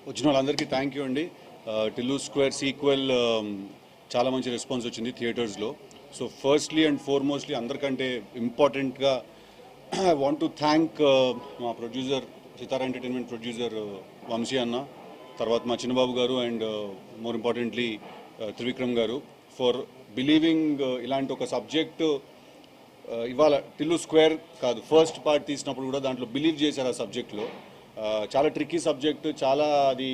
వచ్చిన వాళ్ళందరికీ thank you అండి. టిల్లు స్క్వేర్ సీక్వెల్ చాలా మంచి రెస్పాన్స్ వచ్చింది థియేటర్స్లో. సో ఫస్ట్లీ అండ్ ఫార్మోస్ట్లీ అందరికంటే ఇంపార్టెంట్గా ఐ వాంట్ టు థ్యాంక్ మా ప్రొడ్యూసర్ సితారా ఎంటర్టైన్మెంట్ ప్రొడ్యూసర్ వంశీ అన్న, తర్వాత మా చిన్నబాబు గారు అండ్ మోర్ ఇంపార్టెంట్లీ త్రివిక్రమ్ గారు ఫర్ బిలీవింగ్ ఇలాంటి ఒక సబ్జెక్టు ఇవాళ టిల్లు స్క్వేర్ కాదు ఫస్ట్ పార్ట్ తీసినప్పుడు కూడా దాంట్లో బిలీవ్ చేశారు ఆ సబ్జెక్ట్లో. చాలా ట్రిక్కీ సబ్జెక్టు, చాలా అది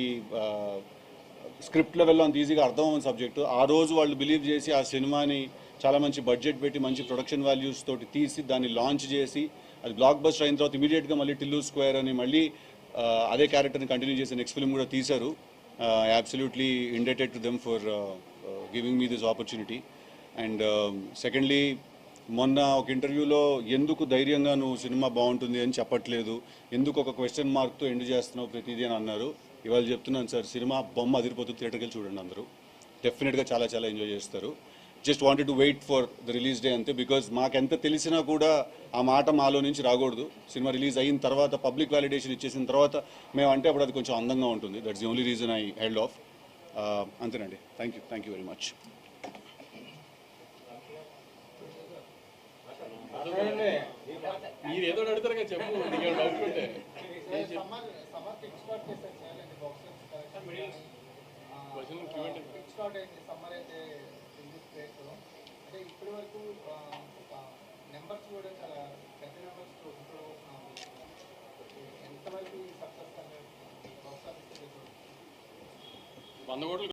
స్క్రిప్ట్ లెవెల్లో అంత ఈజీగా అర్థం అవ్వని సబ్జెక్టు. ఆ రోజు వాళ్ళు బిలీవ్ చేసి ఆ సినిమాని చాలా మంచి బడ్జెట్ పెట్టి మంచి ప్రొడక్షన్ వాల్యూస్ తోటి తీసి దాన్ని లాంచ్ చేసి అది బ్లాక్ బస్టర్ అయిన తర్వాత ఇమీడియట్గా మళ్ళీ టిల్లు స్క్వేర్ అని మళ్ళీ అదే క్యారెక్టర్ని కంటిన్యూ చేసి నెక్స్ట్ ఫిల్మ్ కూడా తీశారు. Absolutely indebted to them for giving me this opportunity. And secondly, మొన్న ఒక ఇంటర్వ్యూలో ఎందుకు ధైర్యంగా నువ్వు సినిమా బాగుంటుంది అని చెప్పట్లేదు, ఎందుకు ఒక క్వశ్చన్ మార్క్తో ఎండ్ చేస్తున్నావు ప్రతిదీ అని అన్నారు. ఇవాళ చెప్తున్నాను సార్, సినిమా బొమ్మ అదిరిపోతుంది, థియేటర్కి వెళ్ళి చూడండి అందరూ, డెఫినెట్గా చాలా చాలా ఎంజాయ్ చేస్తారు. Just wanted to wait for the release day అంతే. బికాజ్ మాకెంత తెలిసినా కూడా ఆ మాట మాలో నుంచి రాకూడదు. సినిమా రిలీజ్ అయిన తర్వాత పబ్లిక్ వాలిడేషన్ ఇచ్చేసిన తర్వాత మేము అంటే అప్పుడు అది కొంచెం అందంగా ఉంటుంది. That's the only reason I held off. అంతేనండి. Thank you very much. మీరు ఏదో అడుగుతారు కదా, చెప్పు. నీకు డౌట్ ఉంటే నెంబర్స్ కూడా చాలా పెద్ద నెంబర్స్ ఎంతవరకు సక్సెస్ అనేది 100 కోట్లు